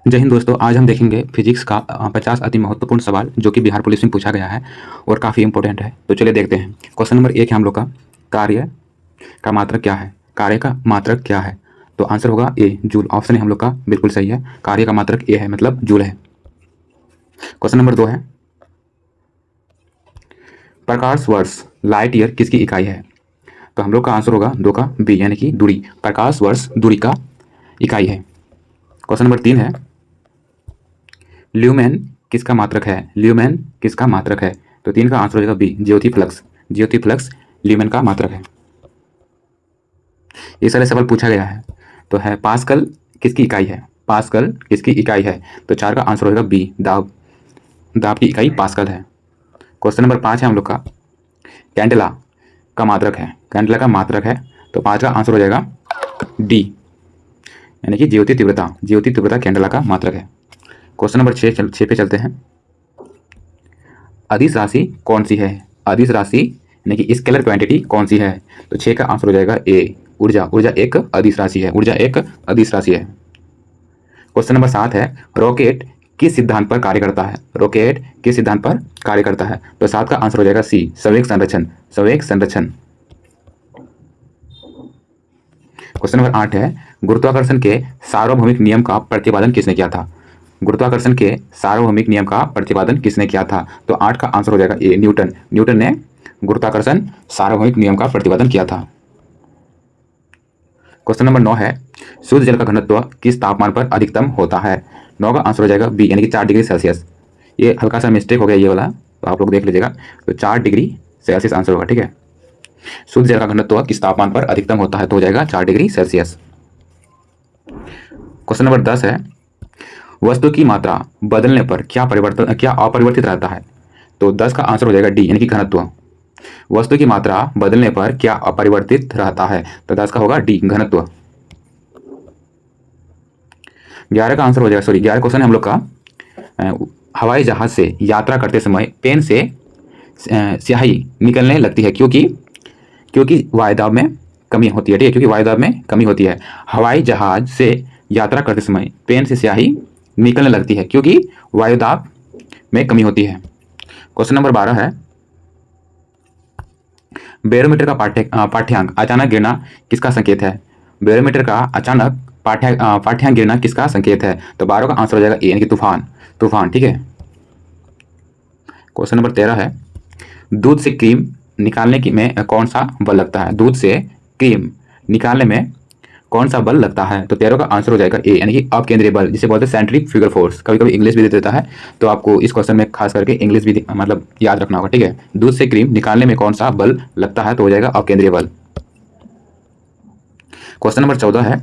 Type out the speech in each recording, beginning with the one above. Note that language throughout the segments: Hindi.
जय हिंद दोस्तों। आज हम देखेंगे फिजिक्स का 50 अति महत्वपूर्ण सवाल जो कि बिहार पुलिस में पूछा गया है और काफ़ी इंपॉर्टेंट है। तो चलिए देखते हैं। क्वेश्चन नंबर 1 है हम लोग का, कार्य का मात्रक क्या है। कार्य का मात्रक क्या है? तो आंसर होगा ए, जूल। ऑप्शन है हम लोग का बिल्कुल सही है। कार्य का मात्रक ए है, मतलब जूल है। क्वेश्चन नंबर 2 है, प्रकाश वर्ष लाइट ईयर किसकी इकाई है? तो हम लोग का आंसर होगा 2 का बी, यानी कि दूरी। प्रकाश वर्ष दूरी का इकाई है। क्वेश्चन नंबर 3 है, ल्यूमेन किसका मात्रक है? ल्यूमेन किसका मात्रक है? तो 3 का आंसर हो जाएगा बी, ज्योति फ्लक्स। ज्योति फ्लक्स ल्यूमेन का मात्रक है। ये सारे सवाल पूछा गया है। तो है पास्कल किसकी इकाई है? पास्कल किसकी इकाई है? तो 4 का आंसर होगा बी, दाब। दाब की इकाई पास्कल है। क्वेश्चन नंबर 5 है हम लोग का, कैंडेला का मात्रक है। कैंडेला का मात्रक है, तो 5 का आंसर हो जाएगा डी, यानी कि ज्योति तीव्रता। ज्योति तीव्रता कैंडेला का मात्रक है। क्वेश्चन नंबर 6 पे चलते हैं। अदिश राशि कौन सी है? अदिश राशि यानी कि स्केलर क्वांटिटी कौन सी है? तो 6 का आंसर हो जाएगा ए, ऊर्जा। ऊर्जा एक अदिश राशि है। ऊर्जा एक अदिश राशि है। क्वेश्चन नंबर 7 है, रॉकेट किस सिद्धांत पर कार्य करता है? रॉकेट किस सिद्धांत पर कार्य करता है? तो 7 का आंसर हो जाएगा सी, संवेग संरक्षण। संवेग संरक्षण। क्वेश्चन नंबर 8 है, गुरुत्वाकर्षण के सार्वभौमिक नियम का प्रतिपादन किसने किया था? गुरुत्वाकर्षण के सार्वभौमिक नियम का प्रतिपादन किसने किया था? तो 8 का आंसर हो जाएगा ए, न्यूटन। न्यूटन ने गुरुत्वाकर्षण सार्वभौमिक नियम का प्रतिपादन किया था। क्वेश्चन नंबर 9 है, शुद्ध जल का घनत्व किस तापमान पर अधिकतम होता है? 9 का आंसर हो जाएगा बी, यानी कि 4 डिग्री सेल्सियस। ये हल्का सा मिस्टेक हो गया ये वाला, तो आप लोग देख लीजिएगा। तो 4 डिग्री सेल्सियस आंसर होगा, ठीक है। शुद्ध जल का घनत्व किस तापमान पर अधिकतम होता है? तो हो जाएगा 4 डिग्री सेल्सियस। क्वेश्चन नंबर 10 है, वस्तु की मात्रा बदलने पर क्या अपरिवर्तित रहता है? तो 10 का आंसर हो जाएगा डी, यानी कि घनत्व। वस्तु की मात्रा बदलने पर क्या अपरिवर्तित रहता है? तो 10 का होगा डी, घनत्व। 11 का आंसर हो जाएगा, सॉरी 11 क्वेश्चन है हम लोग का, हवाई जहाज से यात्रा करते समय पेन से स्याही निकलने लगती है क्योंकि क्योंकि वायुदाब में कमी होती है, ठीक है। क्योंकि वायुदाब में कमी होती है। हवाई जहाज से यात्रा करते समय पेन से स्याही निकलने लगती है क्योंकि वायुदाब में कमी होती है। क्वेश्चन नंबर 12 है, बैरोमीटर का पाठ्यांक अचानक गिरना किसका संकेत है? बैरोमीटर का अचानक पाठ्यांक गिरना किसका संकेत है? तो 12 का आंसर हो जाएगा ए, यानी कि तूफान। तूफान, ठीक है। क्वेश्चन नंबर 13 है, दूध से क्रीम निकालने की में कौन सा बल लगता है? दूध से क्रीम निकालने में कौन सा बल लगता है? तो 13 का आंसर हो जाएगा ए, यानी कि अपकेंद्रीय बल, जिसे बोलते हैं सेंट्रीफ्यूगल फोर्स। कभी कभी इंग्लिश भी दे देता है, तो आपको इस क्वेश्चन में खास करके इंग्लिश भी मतलब याद रखना होगा, ठीक है। दूध से क्रीम निकालने में कौन सा बल लगता है? तो हो जाएगा अपकेंद्रीय बल। क्वेश्चन नंबर 14 है,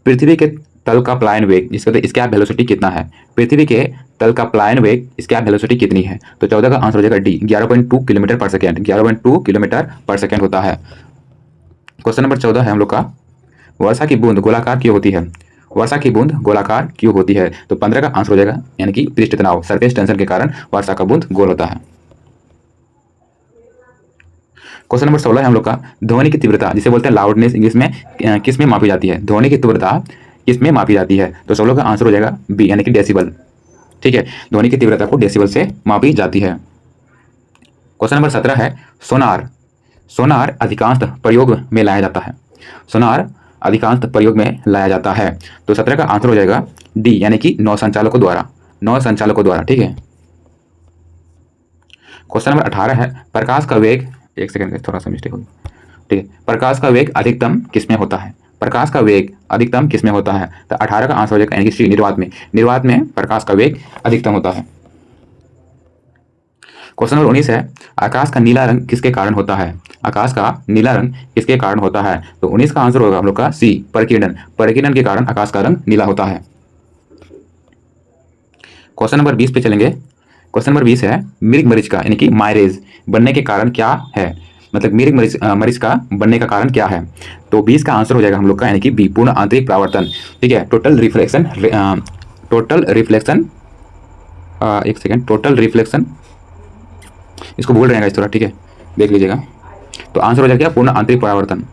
पृथ्वी के तल का प्लायन वेग, जिसका स्कैप वेलोसिटी कितना है? पृथ्वी के तल का प्लायन वेग स्कैप वेलोसिटी कितनी है? तो 14 का आंसर हो जाएगा डी, 11.2 किलोमीटर पर सेकेंड। 11.2 किलोमीटर पर सेकेंड होता है। क्वेश्चन नंबर 14 है हम लोग का, वर्षा की बूंद गोलाकार क्यों होती है? वर्षा की बूंद गोलाकार क्यों होती है? तो 15 का आंसर हो जाएगा, यानी कि पृष्ठ तनाव, सरफेस टेंशन के कारण वर्षा का बूंद गोल होता है। क्वेश्चन नंबर 16 है हम लोग का, ध्वनि की तीव्रता, जिसे बोलते हैं लाउडनेस, इंग्लिश में किस में मापी जाती है? ध्वनि की तीव्रता किस में मापी जाती है? तो 16 का आंसर हो जाएगा बी, यानी कि डेसिबल, ठीक है। ध्वनि की तीव्रता को डेसिबल से मापी जाती है। क्वेश्चन नंबर 17 है, सोनार। सोनार अधिकांश प्रयोग में लाया जाता है। सोनार अधिकांश प्रयोग में लाया जाता है। तो 17 का आंसर हो जाएगा डी, यानी कि नौ संचालकों द्वारा। नौ संचालकों द्वारा, ठीक है। क्वेश्चन नंबर 18 है, प्रकाश का वेग, एक सेकंड थोड़ा सा मिस्टेक होगी, ठीक है। प्रकाश का वेग अधिकतम किसमें होता है? प्रकाश का वेग अधिकतम किसमें होता है? तो 18 का आंसर हो जाएगा, यानी कि सी, निर्वात में। निर्वात में प्रकाश का वेग अधिकतम होता है। क्वेश्चन नंबर 19 है, आकाश का नीला रंग किसके कारण होता है? आकाश का नीला रंग किसके कारण होता है? तो 19 का आंसर होगा हम लोग का सी, परिकिरण। परिकिरण के कारण आकाश का रंग नीला होता है। क्वेश्चन नंबर 20 पे चलेंगे। क्वेश्चन नंबर 20 है, मिर्ग मरीचिका यानी कि मायरेज बनने के कारण क्या है? मतलब मिर्ग मरीचिका बनने का कारण क्या है? तो 20 का आंसर हो जाएगा हम लोग का, यानी कि बी, पूर्ण आंतरिक परावर्तन, ठीक है। टोटल रिफ्लेक्शन, टोटल रिफ्लेक्शन, एक सेकेंड, टोटल रिफ्लेक्शन, इसको भूल रहेगा इस थोड़ा, ठीक है, देख लीजिएगा। तो आंसर हो जाएगा पूर्ण आंतरिक परावर्तन।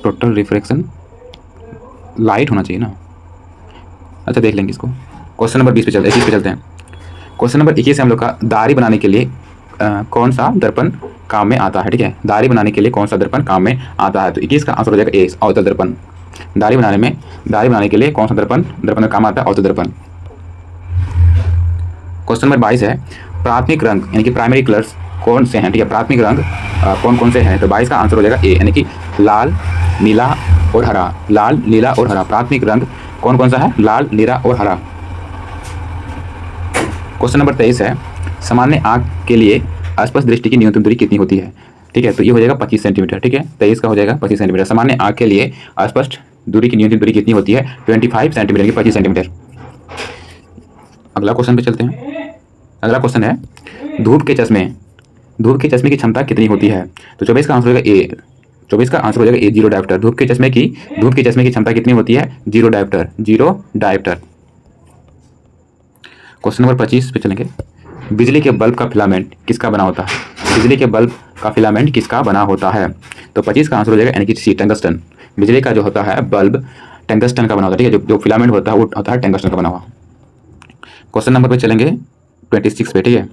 टोटल रिफ्लेक्शन, लाइट होना चाहिए ना, अच्छा देख लेंगे इसको। क्वेश्चन नंबर 20 पे चलते 21 पे चलते हैं। क्वेश्चन नंबर 21 हम लोग का दाढ़ी बनाने के लिए कौन सा दर्पण काम में आता है। ठीक है, दाढ़ी बनाने के लिए कौन सा दर्पण काम में आता है। तो 21 का आंसर हो जाएगा ए, अवतल दर्पण। दाढ़ी बनाने के लिए कौन सा दर्पण में काम आता है, अवतल दर्पण। क्वेश्चन नंबर 22 है, प्राथमिक रंग यानी कि प्राइमरी कलर्स कौन से हैं। ठीक है, प्राथमिक रंग कौन कौन से हैं। तो 22 का आंसर हो जाएगा ए, यानी कि लाल, नीला और हरा। लाल, नीला और हरा प्राथमिक रंग कौन कौन सा है, लाल, नीला और हरा। क्वेश्चन नंबर 23 है, सामान्य आंख के लिए स्पष्ट दृष्टि की न्यूनतम दूरी कितनी होती है। ठीक है, तो ये हो जाएगा 25 सेंटीमीटर। ठीक है, 23 का हो जाएगा 25 सेंटीमीटर। सामान्य आंख के लिए स्पष्ट दूरी की न्यूनतम दूरी कितनी होती है, 25 सेंटीमीटर की 25 सेंटीमीटर। अगला क्वेश्चन पे चलते हैं। अगला क्वेश्चन है, धूप के चश्मे की क्षमता कितनी होती है। तो 24 का आंसर हो जाएगा ए, 24 का आंसर हो जाएगा ए, 0 डायोप्टर। धूप के चश्मे की क्षमता कितनी होती है, 0 डायोप्टर, 0 डायोप्टर। क्वेश्चन नंबर 25 पे चलेंगे। बिजली के बल्ब का फिलामेंट किसका बना होता है। बिजली के बल्ब का फिलामेंट किसका बना होता है। तो 25 का आंसर हो जाएगा यानी कि सी, टंगस्टन। बिजली का जो होता है बल्ब टंगस्टन का बना होता है। ठीक है, जो फिलामेंट होता है वो होता है टंगस्टन का बना हुआ। क्वेश्चन नंबर पे चलेंगे 26 पे। ठीक है,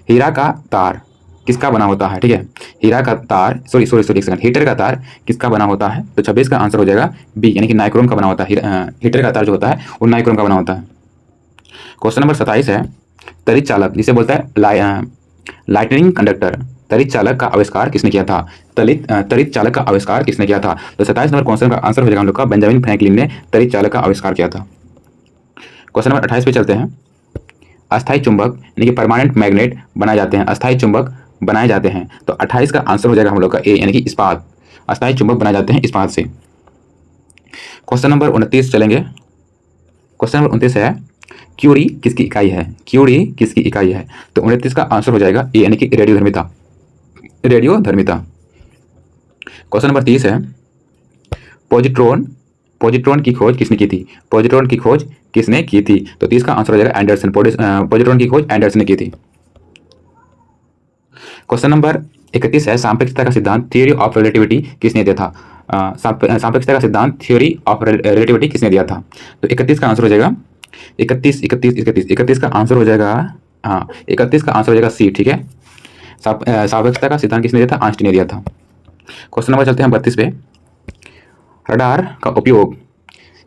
हीरा का तार किसका बना होता है। ठीक है, हीरा का तार सॉरी एक सेकंड, हीटर का तार किसका बना होता है। तो 26 का आंसर हो जाएगा बी, यानी कि नाइक्रोम का बना होता है। हीटर का तार जो होता है वो नाइक्रोम का बना होता है। क्वेश्चन नंबर 27 है, तड़ित चालक जिसे बोलता है लाइटनिंग कंडक्टर, तड़ित चालक का आविष्कार किसने किया था। तड़ित चालक का आविष्कार किसने किया था। तो 27 नंबर क्वेश्चन का आंसर हो जाएगा हम लोग का बेंजामिन फ्रैंकलिन ने तड़ित चालक का आविष्कार किया था। क्वेश्चन नंबर 28 पे चलते हैं। अस्थायी चुंबक यानी कि परमानेंट मैग्नेट बनाए जाते हैं, अस्थायी चुंबक बनाए जाते हैं। तो 28 का आंसर हो जाएगा हम लोग का ए, यानी कि इस्पात। अस्थायी चुंबक बनाए जाते हैं इस्पात से। क्वेश्चन नंबर 29 चलेंगे। क्वेश्चन नंबर 29 है, क्यूरी किसकी इकाई है। क्यूरी किसकी इकाई है। तो 29 का आंसर हो जाएगा ए, यानी कि रेडियोधर्मिता, रेडियोधर्मिता। क्वेश्चन नंबर 30 है, पॉजिट्रॉन की खोज किसने की थी। पॉजिट्रॉन की खोज किसने की थी। तो 30 का आंसर हो जाएगा एंडरसन। पॉजिट्रॉन की खोज एंडरसन ने की थी। क्वेश्चन नंबर 31 है, सापेक्षता का सिद्धांत थ्योरी ऑफ रिलेटिविटी किसने दिया था। सापेक्षता का सिद्धांत थ्योरी ऑफ रिलेटिविटी किसने दिया था। तो 31 का आंसर हो जाएगा 31 का आंसर हो जाएगा, हाँ 31 का आंसर हो जाएगा सी। ठीक है, सापेक्षता का सिद्धांत किसने दिया था, आइंस्टीन ने दिया था। क्वेश्चन नंबर चलते हैं 32 पे। रडार का उपयोग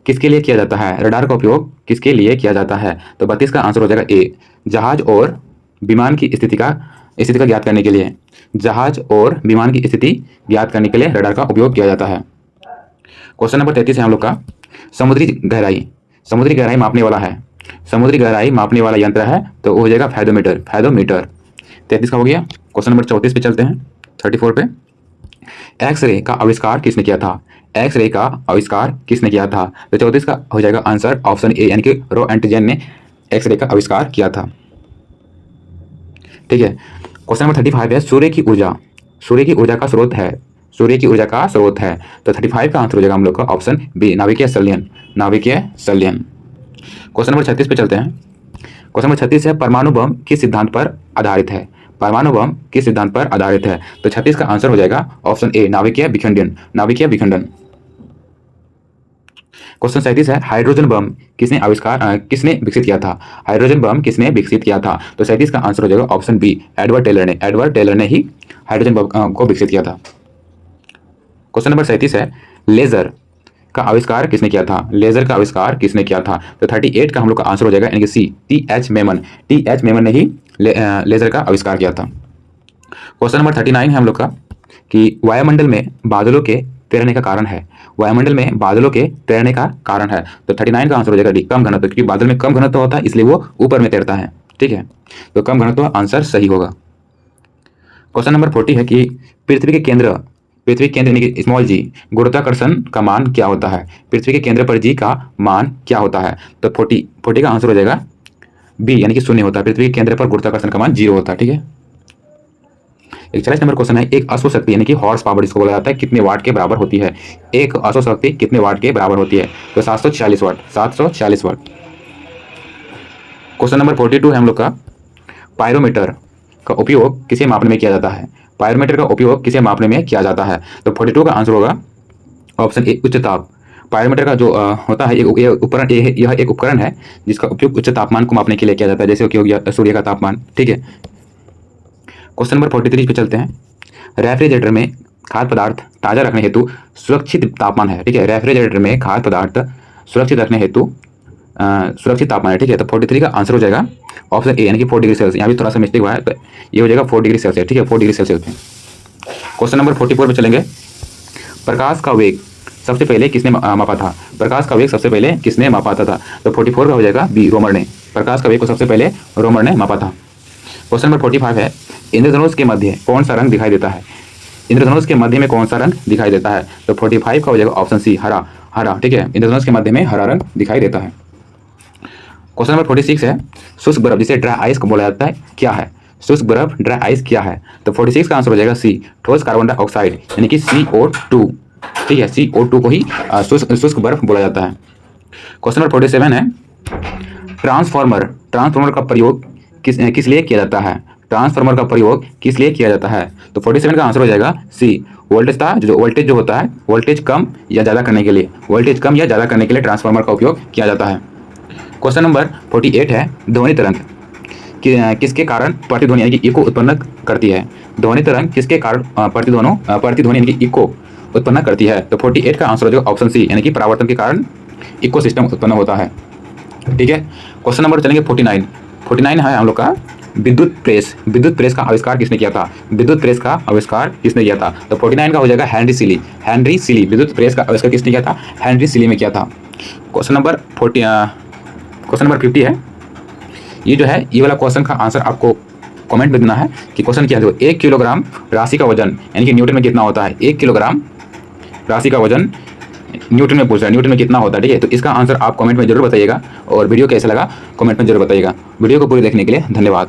किसके लिए किया जाता है। रडार का उपयोग किसके लिए किया जाता है। तो 32 का आंसर हो जाएगा ए, जहाज और विमान की स्थिति का ज्ञात करने के लिए। जहाज और विमान की स्थिति ज्ञात करने के लिए रडार का उपयोग किया जाता है। क्वेश्चन नंबर 33 है हम लोग का, समुद्री गहराई मापने वाला है। समुद्री गहराई मापने वाला यंत्र है तो वो हो जाएगा फैदोमीटर। 33 का हो गया। क्वेश्चन नंबर 34 पे चलते हैं, 34 पे। एक्सरे का आविष्कार किसने किया था। एक्सरे का आविष्कार किसने किया था। तो 34 का हो जाएगा आंसर ऑप्शन ए, यानी कि रो एंटिजन ने एक्सरे का आविष्कार किया था। ठीक है, क्वेश्चन नंबर 35 है, सूर्य की ऊर्जा का स्रोत है। सूर्य की ऊर्जा का स्रोत है। तो 35 का आंसर हो जाएगा हम लोग का ऑप्शन बी, नाभिकीय संलयन। क्वेश्चन नंबर 36 पे चलते हैं। क्वेश्चन नंबर 36 है, परमाणु बम किस सिद्धांत पर आधारित है। परमाणु बम किस सिद्धांत पर आधारित है। तो 36 का आंसर हो जाएगा ऑप्शन ए, नाभिकीय विखंडन। क्वेश्चन 37 है, हाइड्रोजन बम किसने विकसित किया था। हाइड्रोजन बम किसने विकसित किया था। तो 37 का आंसर हो जाएगा ऑप्शन बी, एडवर्ड टेलर ने ही हाइड्रोजन बम को विकसित किया था। क्वेश्चन नंबर 37 है, लेजर का आविष्कार किसने किया था। लेजर का आविष्कार किसने किया था। तो 38 का हम लोग का आंसर हो जाएगा यानी कि सी, टी.एच. मेमन ने ही लेजर का आविष्कार किया था। क्वेश्चन नंबर 39 है हम लोग का कि वायुमंडल में बादलों के तैरने का कारण है। वायुमंडल में बादलों के तैरने का कारण है। तो 39 का आंसर हो जाएगा डी, कम घनत्व, क्योंकि बादल में कम घनत्व होता है इसलिए वो ऊपर में तैरता है। ठीक है, तो कम घनत्व आंसर सही होगा। क्वेश्चन नंबर 40 है कि पृथ्वी के केंद्र यानी कि स्मॉल जी गुरुत्वाकर्षण का मान क्या होता है। पृथ्वी के केंद्र पर जी का मान क्या होता है। तो 40 का आंसर हो जाएगा बी, यानी कि 0 होता है। पृथ्वी के केंद्र पर गुरुत्वाकर्षण का मान 0 होता है। ठीक है, 41 नंबर क्वेश्चन है, एक अश्व शक्ति यानी कि हॉर्स पावर इसको बोला जाता है कितने वाट के बराबर होती है। एक अश्व शक्ति कितने वाट के बराबर होती है। तो 746 वाट। क्वेश्चन नंबर 42 है हम लोग का, पायरोमीटर का उपयोग किसे मापने में किया जाता है। पायरोमीटर का उपयोग किसे मापने में किया जाता है। तो 42 का आंसर होगा ऑप्शन ए, उच्च ताप। पायरोमीटर का जो होता है ये उपकरण, यह एक उपकरण है जिसका उपयोग उच्च तापमान को मापने के लिए किया जाता है, जैसे कि हो गया सूर्य का तापमान। ठीक है, क्वेश्चन नंबर 43 पे चलते हैं। रेफ्रिजरेटर में खाद्य पदार्थ ताज़ा रखने हेतु सुरक्षित तापमान है। ठीक है, रेफ्रिजरेटर में खाद्य पदार्थ सुरक्षित रखने हेतु सुरक्षित तापमान है। ठीक है, तो 43 का आंसर हो जाएगा ऑप्शन ए, यानी कि 4 डिग्री सेल्सियस। यहाँ भी थोड़ा सा मिस्टेक हुआ है, तो ये हो जाएगा 4 डिग्री सेल्सियस। ठीक है, 4 डिग्री सेल्सियस में। क्वेश्चन नंबर 44 पे चलेंगे। प्रकाश का वेग सबसे पहले किसने मापा था? प्रकाश का वेग सबसे पहले किसने मापा था? तो 44 का हो जाएगा बी, रोमर ने। प्रकाश का वेग को सबसे पहले रोमर ने मापा था। क्वेश्चन नंबर 45 है। इंद्रधनुष के मध्य कौन सा रंग दिखाई देता है? इंद्रधनुष के मध्य में कौन सा रंग दिखाई देता है? तो 45 का हो जाएगा ऑप्शन सी, हरा। हरा, ठीक है, इंद्रधनुष के मध्य में हरा रंग दिखाई देता है। क्वेश्चन नंबर 46 है। शुष्क बर्फ जिसे ड्राई आइस को बोला जाता है क्या है? शुष्क बर्फ ड्राई आइस क्या है? तो 46 का आंसर हो जाएगा सी, ठोस कार्बन डाइऑक्साइड, यानी कि CO2। ठीक है, CO2 को ही शुष्क बर्फ बोला जाता है। क्वेश्चन नंबर 47 है। ट्रांसफार्मर का प्रयोग किस लिए किया जाता है? ट्रांसफार्मर का प्रयोग किस लिए किया जाता है? तो 47 का आंसर हो जाएगा सी, वोल्टेज जो होता है, वोल्टेज कम या ज़्यादा करने के लिए, वोल्टेज कम या ज़्यादा करने के लिए ट्रांसफार्मर का उपयोग किया जाता है। क्वेश्चन नंबर 48 है। ध्वनि तरंग किसके कारण प्रतिध्वनि यानी कि इको उत्पन्न करती है? ध्वनि तरंग किसके कारण प्रतिध्वनि यानी कि इको उत्पन्न करती है? तो 48 का आंसर हो जाएगा ऑप्शन सी, यानी कि परावर्तन के कारण इको सिस्टम उत्पन्न होता है। ठीक है, क्वेश्चन नंबर चलेंगे 49 है हम लोग का विद्युत प्रेस का आविष्कार किसने किया था? विद्युत प्रेस का आविष्कार किसने किया था? तो 49 का हो जाएगा हेनरी सिली। विद्युत प्रेस का आविष्कार किसने किया था? हेनरी सिली में किया था। क्वेश्चन नंबर 50 है। ये जो है, ये वाला क्वेश्चन का आंसर आपको कमेंट में देना है कि क्वेश्चन क्या है। 1 किलोग्राम राशि का वजन यानी कि न्यूटन में कितना होता है? 1 किलोग्राम राशि का वजन न्यूटन में पूछ रहा है, न्यूटन में कितना होता है? ठीक है, तो इसका आंसर आप कमेंट में जरूर बताइएगा, और वीडियो कैसा लगा कमेंट में जरूर बताइएगा। वीडियो को पूरी देखने के लिए धन्यवाद।